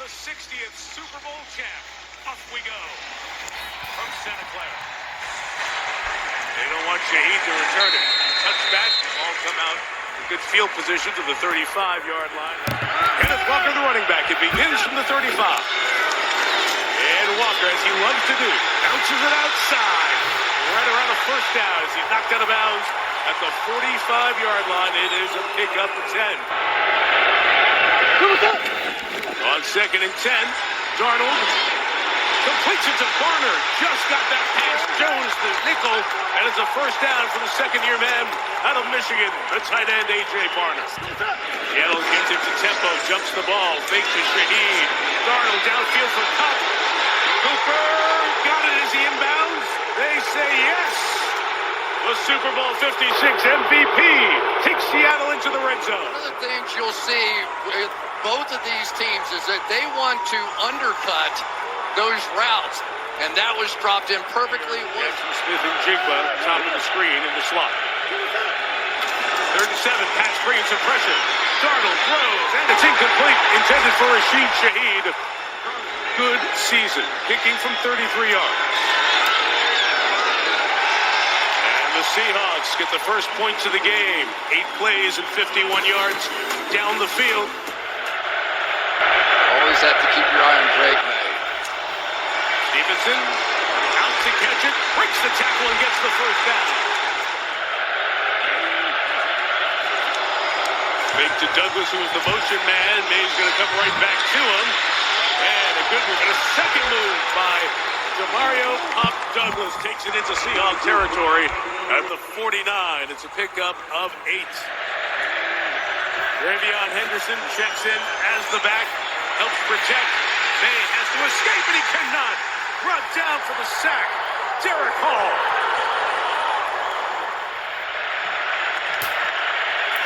the 60th Super Bowl champ. Off we go from Santa Clara. They don't want Shaheed to return it. Touchback. Ball come out in good field position to the 35-yard line. Kenneth Walker, the running back. It begins from the 35. And Walker, as he loves to do, bounces it outside. Right around the first down as he knocked out of bounds at the 45-yard line. It is a pickup of 10. On 2nd and 10, Darnold completes it to Barner. Just got that past Jones, the nickel, and it's a first down for the second-year man out of Michigan, the tight end, A.J. Barner. Seattle gets into tempo, jumps the ball, fakes to Shaheed. Darnold downfield for Kupp. Cooper got it as he inbounds. They say yes. The Super Bowl 56 MVP takes Seattle into the red zone. One of the things you'll see with both of these teams is that they want to undercut those routes, and that was dropped in perfectly. Smith and Jigba, top of the screen in the slot. 3rd and 7, pass bringing some pressure. Darnold throws, and it's incomplete. Intended for Rashid Shaheed. Good season, kicking from 33 yards. And the Seahawks get the first points of the game. 8 plays and 51 yards down the field. Always have to keep your eye on Drake, man. Stevenson out to catch it, breaks the tackle and gets the first down. Fake to Douglas, who was the motion man. May's going to come right back to him. And a good move, and a second move by Demario Pop Douglas takes it into Seahawk territory at the 49. It's a pickup of 8. Ravion Henderson checks in as the back, helps protect. May has to escape, and he cannot. Brought down for the sack, Derek Hall.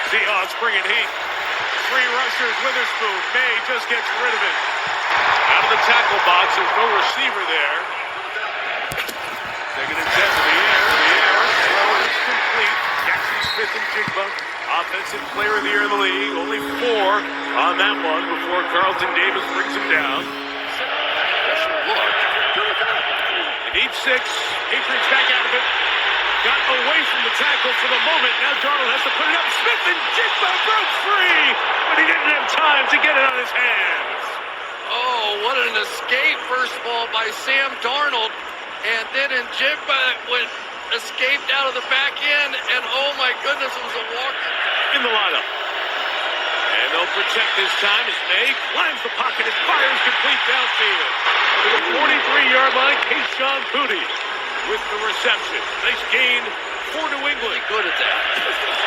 Seahawks bringing heat. 3 rushers, Witherspoon. May just gets rid of it. Out of the tackle box, there's no receiver there. 2nd and 10 in the air. Throw is complete. Jackson Smith and Jigba, offensive player of the year in the league. Only 4 on that one before Carlton Davis brings him down. Deep 6, Patriots back out of it. Got away from the tackle for the moment. Now Darnold has to put it up. Smith and Jigba broke free, but he didn't have time to get it on his hands. Oh, what an escape, first of all, by Sam Darnold. And then Jigba escaped out of the back end. And oh my goodness, it was a Walker in the lineup. And they'll protect this time as May climbs the pocket and fires complete downfield. To the 43-yard line, Kayshon Boutte with the reception. Nice gain for New England. Good at that.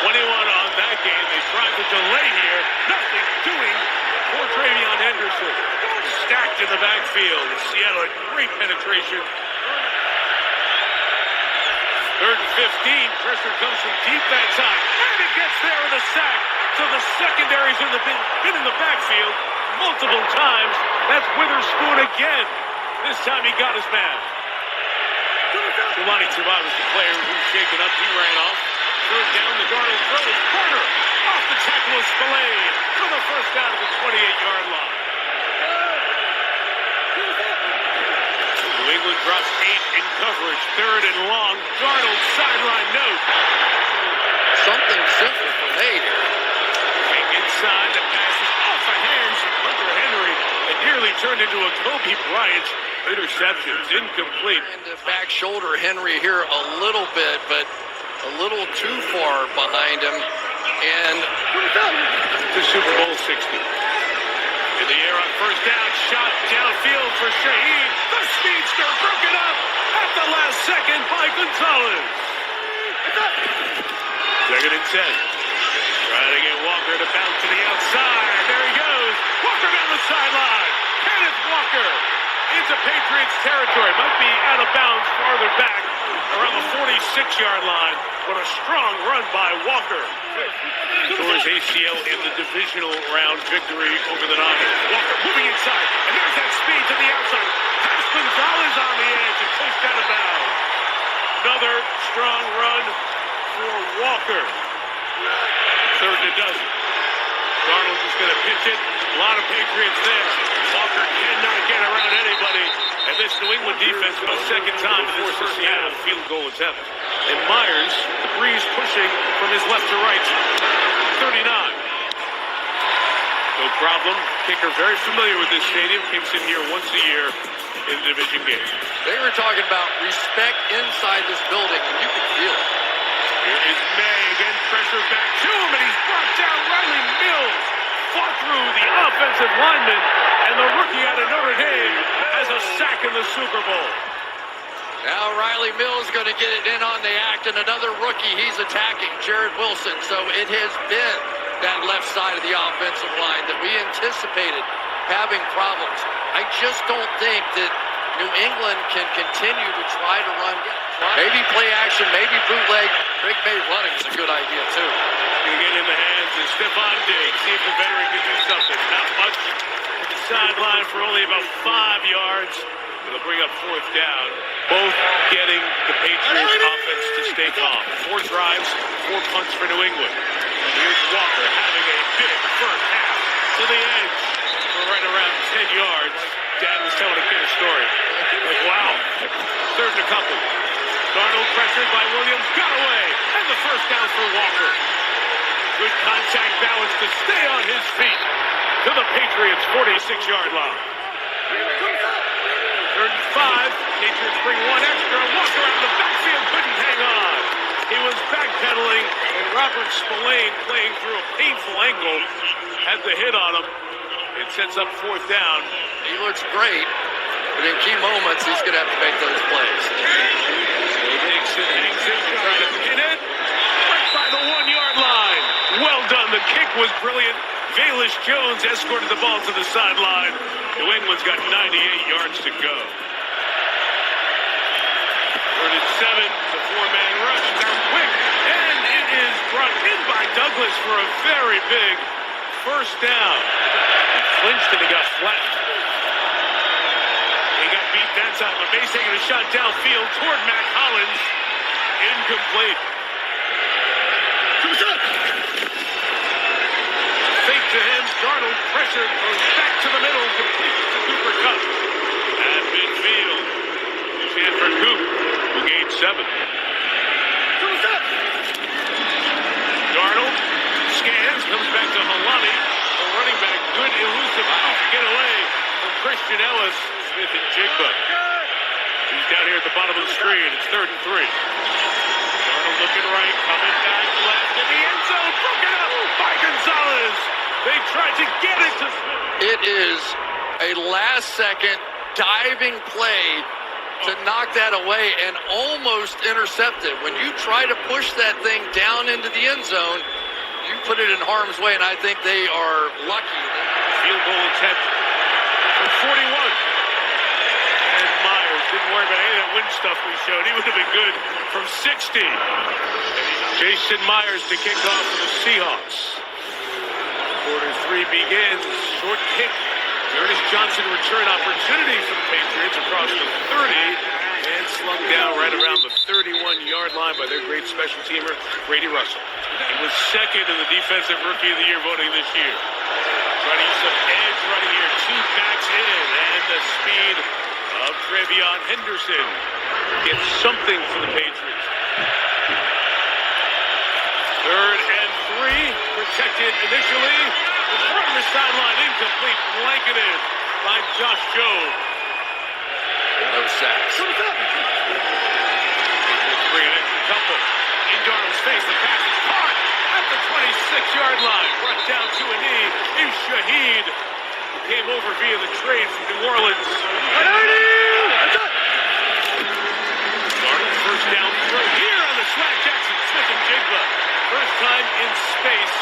21 on that game. They tried to delay here. Nothing doing for Travion Henderson. Stacked in the backfield. Seattle had great penetration. 3rd and 15. Pressure comes from deep that time. And it gets there with a sack. So the secondary's been in the backfield multiple times. That's Witherspoon again. This time he got his man. Jelani Tavai was the player who was shaken up. He ran off. 3rd down, the Darnold throws. Barner off the tackle of Spillane for the first down at the 28-yard line. New England drops 8 in coverage. 3rd and long. Darnold sideline note. Something simple for me here. Inside, the pass is off the hands of Hunter Henry. It nearly turned into a Kobe Bryant interception. It's incomplete. And the back shoulder Henry here a little bit, but a little too far behind him. And to Super Bowl 60. In the air on first down, shot downfield for Shaheed. The speedster broken up at the last second by Gonzalez. 2nd and 10. Trying to get Walker to bounce to the outside. There he goes. Walker down the sideline. Kenneth Walker into Patriots territory. Might be out of bounds farther back around the 46-yard line. What a strong run by Walker. Tore his ACL in the divisional round victory over the Niners. Walker moving inside. And there's that speed to the outside. Pass Gonzalez on the edge and pushed out of bounds. Another strong run for Walker. 3rd and a dozen. Darnold is going to pitch it. A lot of Patriots there. Walker this New England defense for the second time in this Seattle field goal attempt. And Myers, the breeze pushing from his left to right. 39. No problem. Kicker very familiar with this stadium. Kicks in here once a year in the division game. They were talking about respect inside this building, and you can feel it. Here is May again, pressure back to him, and he's brought down. Riley Mills fought through the offensive lineman, and the rookie out of Notre Dame has a sack in the Super Bowl. Now Riley Mills going to get it in on the act, and another rookie he's attacking, Jared Wilson. So it has been that left side of the offensive line that we anticipated having problems. I just don't think that New England can continue to try to run. Maybe play action, maybe bootleg. Drake May running is a good idea, too. Going to get in the hands of Stephon Diggs. See if the veteran can do something. Not much to the sideline for only about 5 yards. It'll bring up fourth down. Both getting the Patriots offense to stay calm. 4 drives, 4 punts for New England. Here's Walker having a big first half to the edge for right around 10 yards. Dad was telling a kid a story. Like, wow. Third and a couple. Darnold pressured by Williams, got away, and the first down for Walker. Good contact balance to stay on his feet to the Patriots' 46-yard line. Third and 5, Patriots bring 1 extra. Walker out of the backfield, couldn't hang on. He was backpedaling, and Robert Spillane, playing through a painful angle, had the hit on him. It sets up fourth down. He looks great, but in key moments, he's going to have to make those plays. Dixon hangs it, trying to pin it. Right by the 1-yard line. Well done. The kick was brilliant. Velus Jones escorted the ball to the sideline. New England's got 98 yards to go. Third and 7. The 4-man rush. Now quick. And it is brought in by Douglas for a very big first down. He flinched and he got flattened. He got beat that time, but Mace taking a shot downfield toward Mac Hollins. Incomplete. Fake to him. Darnold pressured, goes back to the middle, complete to Cooper Kupp. At midfield, Sanford Coop, who gained 7. Darnold scans, comes back to Halani. The running back, good elusive out to get away from Christian Ellis. Smith and Jigba. He's down here at the bottom of the screen. It's 3rd and 3. Darnold looking right, coming back left in the end zone. Broken up by Gonzalez. They tried to get it to Smith. It is a last-second diving play to knock that away and almost intercept it. When you try to push that thing down into the end zone, you put it in harm's way, and I think they are lucky. Field goal attempt for 41. And Myers didn't worry about any of that wind stuff we showed. He would have been good from 60. Jason Myers to kick off for the Seahawks. Quarter 3 begins. Short kick. Ernest Johnson return opportunity for the Patriots across the 30 and slung down right around the 31-yard line by their great special teamer, Brady Russell. He was second in the Defensive Rookie of the Year voting this year. Trying to use some edge running here. 2 backs in, and the speed of Trevion Henderson gets something for the Patriots. 3rd and 3, protected initially. The front of the sideline, incomplete, blanketed by Josh Jobe. No sacks. Bring an extra couple. In Darnold's face, the pass is caught at the 26-yard line. Brought down to a knee is Shaheed. Who came over via the trade from New Orleans. Darnold first down throw here on the swag. Jackson, Smith and Jigba. First time in space.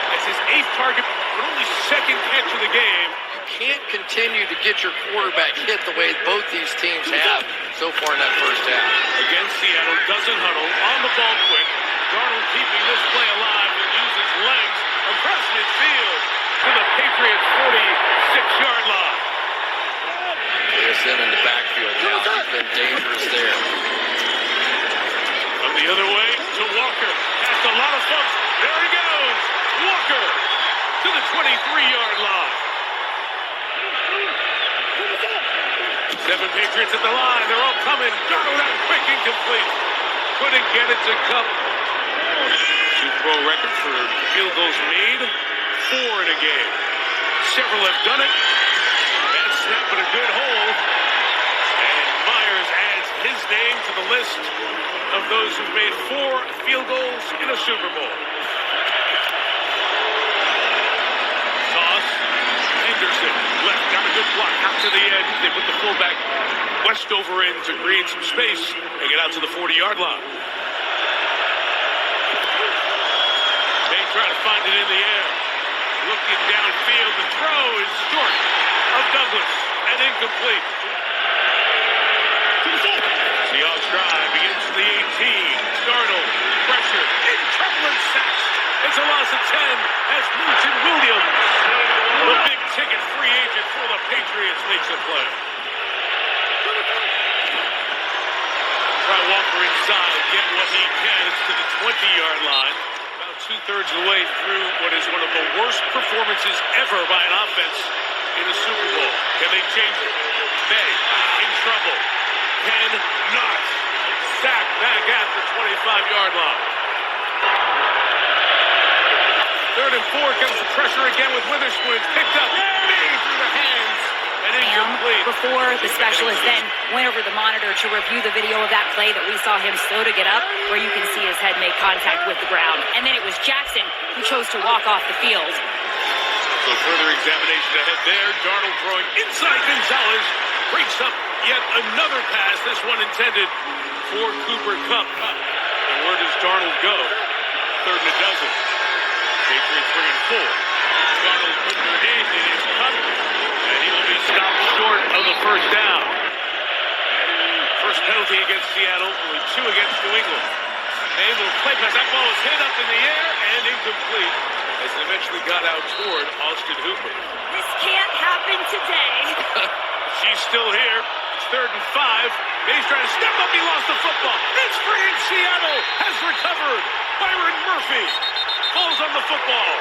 That's his 8th target, but only 2nd catch of the game. You can't continue to get your quarterback hit the way both these teams have so far in that first half. Against Seattle, doesn't huddle, on the ball quick. Darnold keeping this play alive and uses legs across midfield to the Patriots' 46-yard line. It's in the backfield now. He's been dangerous there. From the other way to Walker. Past a lot of folks. There he goes. Walker to the 23-yard line. 7 Patriots at the line. They're all coming. Darnold out quick, incomplete. Couldn't get it to Kupp. Super Bowl record for field goals made. 4 in a game. Several have done it. Bad snap, but a good hold. And Myers adds his name to the list of those who've made 4 field goals in a Super Bowl. Toss. Henderson, left, got a good block out to the edge. They put the fullback Westover in to create some space and get out to the 40-yard line. They try to find it in the air. Looking downfield, the throw is short of Douglas and incomplete. Seahawks drive begins to the 18. Darnold, pressure, in trouble and sacked. It's a loss of 10 as Newton Williams, the big ticket free agent for the Patriots, makes a play. Try Walker inside, get what he can. It's to the 20-yard line. About 2/3 of the way through what is one of the worst performances ever by an offense in a Super Bowl. Can they change it? They in trouble. Cannot. Sack back at the 25-yard line. 3rd and 4 comes the pressure again with Witherspoon. It's picked up. May through the hands. And incomplete. Before the specialist then went over the monitor to review the video of that play that we saw him slow to get up, where you can see his head make contact with the ground. And then it was Jackson who chose to walk off the field. So further examination ahead there. Darnold throwing inside Gonzalez. Breaks up yet another pass. This one intended for Cooper Kupp. And where does Darnold go? 3rd and a dozen. Patriots bringing 4. Darnold underneath. It is Kupp. And he will be stopped short of the first down. First penalty against Seattle. Only 2 against New England. A little play pass. That ball is hit up in the air and incomplete as it eventually got out toward Austin Hooper. This can't happen today. She's still here. It's 3rd and 5. He's trying to step up. He lost the football. It's free in Seattle. Has recovered. Byron Murphy falls on the football.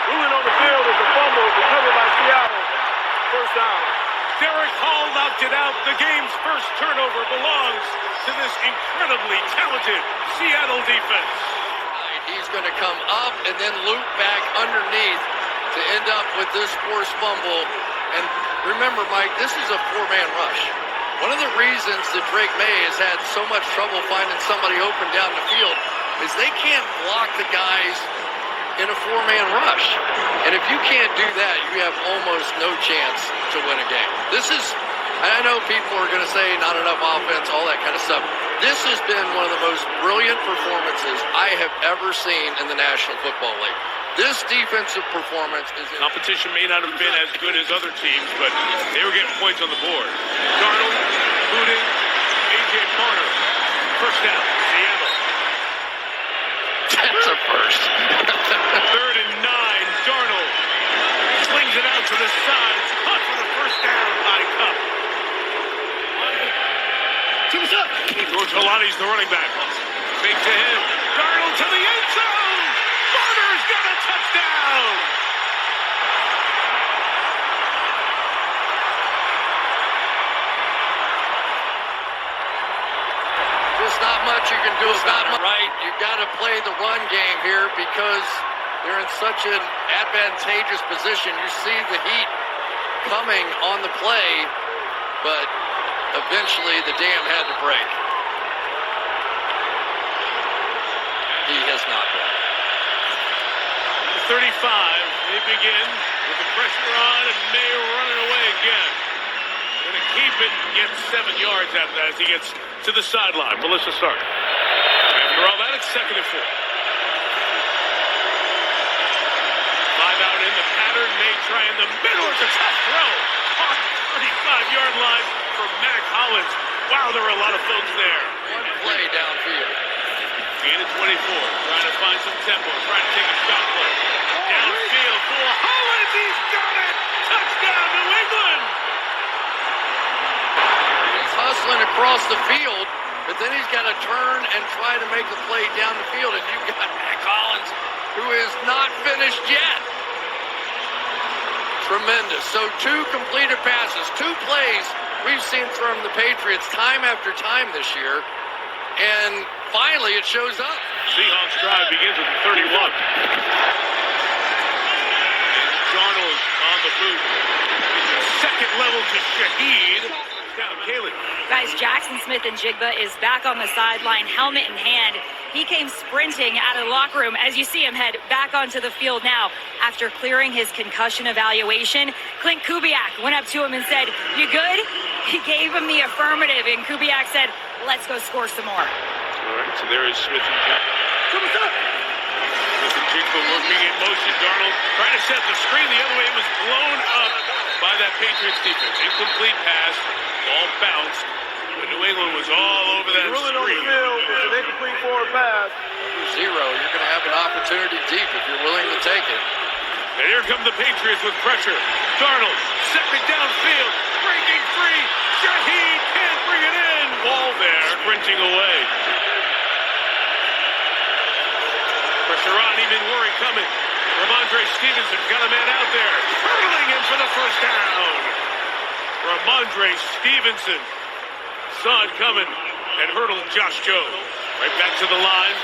Moving on the field is a fumble recovered by Seattle. First down. Derek Hall knocked it out. The game's first turnover belongs to this incredibly talented Seattle defense. He's going to come up and then loop back underneath to end up with this forced fumble. And remember, Mike, this is a 4-man rush. One of the reasons that Drake May has had so much trouble finding somebody open down the field is they can't block the guys in a 4-man rush. And if you can't do that, you have almost no chance to win a game. I know people are going to say not enough offense, all that kind of stuff. This has been one of the most brilliant performances I have ever seen in the National Football League. This defensive performance is... Competition may not have been as good as other teams, but they were getting points on the board. Darnold, Booting, A.J. Parner. First down, Seattle. That's a first. 3rd and 9, Darnold slings it out to the side. Caught for the first down by Kupp. George Holani's the running back. Fake to him. Darnold to the end zone. Barner's got a touchdown. There's not much you can do about it, right? You've got to play the run game here because they're in such an advantageous position. You see the heat coming on the play, but eventually the dam had to break. He has not been. 35, they begin with the pressure on and May running away again. Going to keep it and get 7 yards after that as he gets to the sideline. Melissa Stark. After all that, it's 2nd and 4. 5 out in the pattern. May try in the middle. It's a tough throw. On 35-yard line for Mac Hollins. Wow, there were a lot of folks there. One play downfield. Gain of 24. Trying to find some tempo. Trying to take a shot play. Downfield for Hollins. He's got it. Touchdown, New England. He's hustling across the field, but then he's got to turn and try to make the play down the field. And you've got Mac Hollins, who is not finished yet. Tremendous. So 2 completed passes, 2 plays we've seen from the Patriots time after time this year. And finally it shows up. Seahawks drive begins at the 31. Darnold on the boot. Second level to Shaheed. Down Kalen. Guys, Jackson Smith-Njigba is back on the sideline, helmet in hand. He came sprinting out of the locker room as you see him head back onto the field now after clearing his concussion evaluation. Clint Kubiak went up to him and said, "You good?" He gave him the affirmative, and Kubiak said, "Let's go score some more." All right, so there is Smith-Njigba. Smith-Njigba working in motion. Darnold trying to set the screen the other way. It was blown up by that Patriots defense. Incomplete pass. Ball bounced. But New England was all over that Ruling on the screen. field. It's an incomplete forward pass. 0. You're going to have an opportunity deep if you're willing to take it. And here come the Patriots with pressure. Darnold, second downfield, breaking free. Shaheed can't bring it in. Ball there, sprinting away. Pressure on, even worry coming. Ramondre Stevenson got a man out there. Hurtling in for the first down. Ramondre Stevenson saw it coming and hurdled Josh Jones. Right back to the line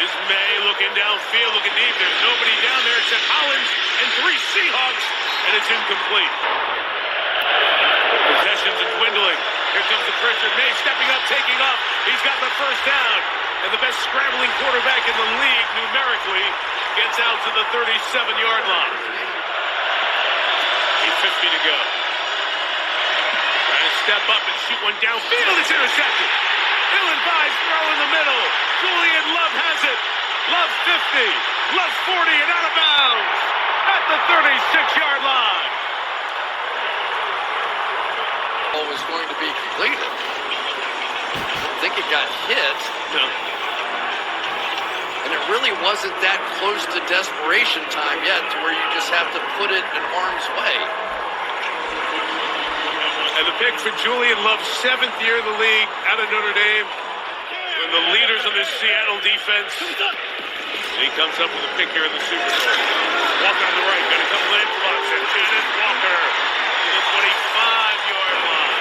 is May looking downfield, looking deep. There's nobody down there except Hollins and 3 Seahawks, and it's incomplete. Possessions are dwindling. Here comes the pressure. May stepping up, taking off. He's got the first down. And the best scrambling quarterback in the league numerically gets out to the 37-yard line. 8:50 to go. Trying to step up and shoot one downfield. It's intercepted. Ill-advised throw in the middle. Julian Love has it. Love 50. Love 40 and out of bounds at the 36-yard line. Ball was going to be completed. I think it got hit. No. And it really wasn't that close to desperation time yet to where you just have to put it in harm's way. And the pick for Julian Love, 7th year in the league out of Notre Dame. One of the leaders of this Seattle defense. And he comes up with a pick here in the Super Bowl. Walker on the right, got a couple of spots, and Kenneth Walker to the 25-yard line.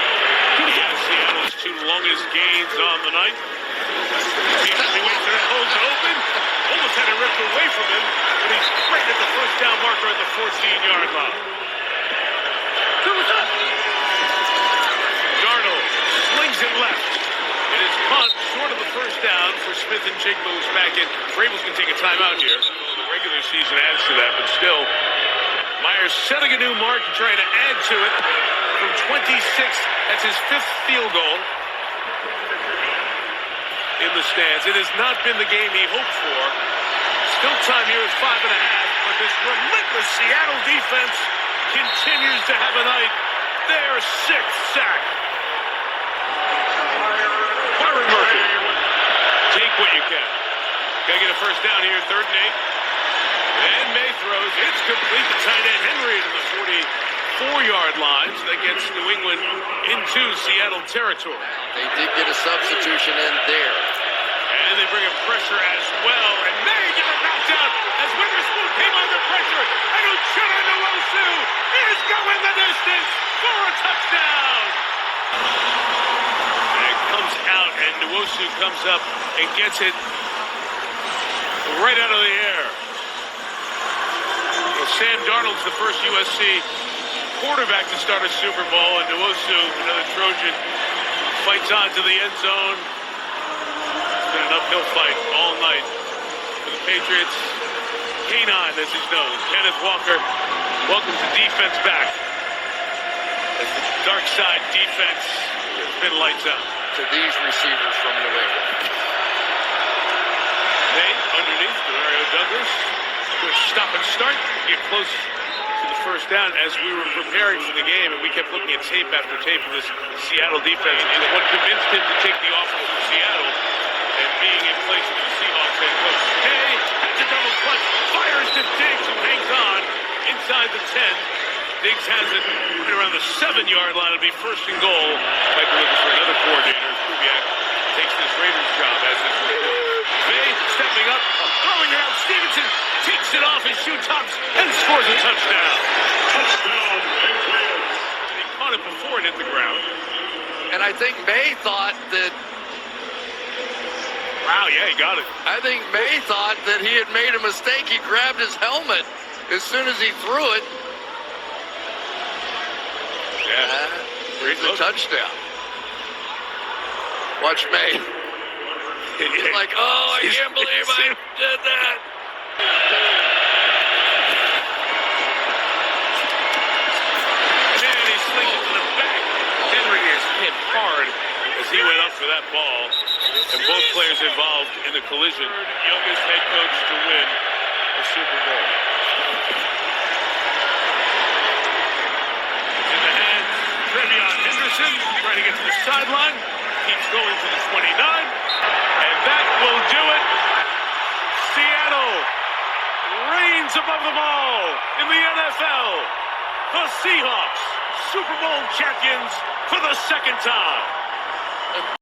Yeah, Seattle's 2 longest gains on the night. He waits and it holds open. Almost had it ripped away from him, but he's right at the first down marker at the 14-yard line. Darnold slings it left. It is caught short of the first down for Smith-Njigba, who's back in. Vrabel's going to take a timeout here. The regular season adds to that, but still, Myers setting a new mark and trying to add to it from 26. That's his 5th field goal in the stands. It has not been the game he hoped for. Still time here is 5.5, but this relentless Seattle defense continues to have a night. Their 6th sack. Byron Murphy, take what you can. Gotta get a first down here, 3rd and 8. And May throws. It's complete to tight end Henry to the 44-yard line. So that gets New England into Seattle territory. They did get a substitution in there. And they bring a pressure as well. And May get it knocked out as Witherspoon came under pressure. And Uchenna Nwosu is going the distance for a touchdown. And it comes out, and Nwosu comes up and gets it right out of the air. Well, Sam Darnold's the first USC quarterback to start a Super Bowl, and Nwosu, another Trojan, fights on to the end zone. It's been an uphill fight all night for the Patriots. K9, as he's known. Kenneth Walker, welcome to defense back. As the dark side defense has been lights out. To these receivers from New England. May underneath to Mario Douglas. Good stop and start. Get close to the first down as we were preparing for the game, and we kept looking at tape after tape of this Seattle defense. And what convinced him to take the offer from Seattle and being in place of the Seahawks head coach. May has a double clutch, fires to Diggs, who hangs on inside the 10. Diggs has it right around the 7-yard line. It'll be 1st and goal. Might be looking for another coordinator. Kubiak takes this Raiders job as his May stepping up, throwing it out. Stevenson takes it off his shoe tops and scores a touchdown. He caught it before it hit the ground. And I think May thought that Wow, yeah, he got it. I think May thought that he had made a mistake. He grabbed his helmet as soon as he threw it. Yeah. There's a touchdown. Watch May. He's like, oh, I can't believe I did that. And he slings it to the back. Henry is hit hard as he went up for that ball. And both players involved in the collision. Youngest head coach to win a Super Bowl. In the hands, Trevion Henderson trying to get to the sideline. Keeps going to the 29. And that will do it. Seattle reigns above them all in the NFL. The Seahawks, Super Bowl champions for the second time.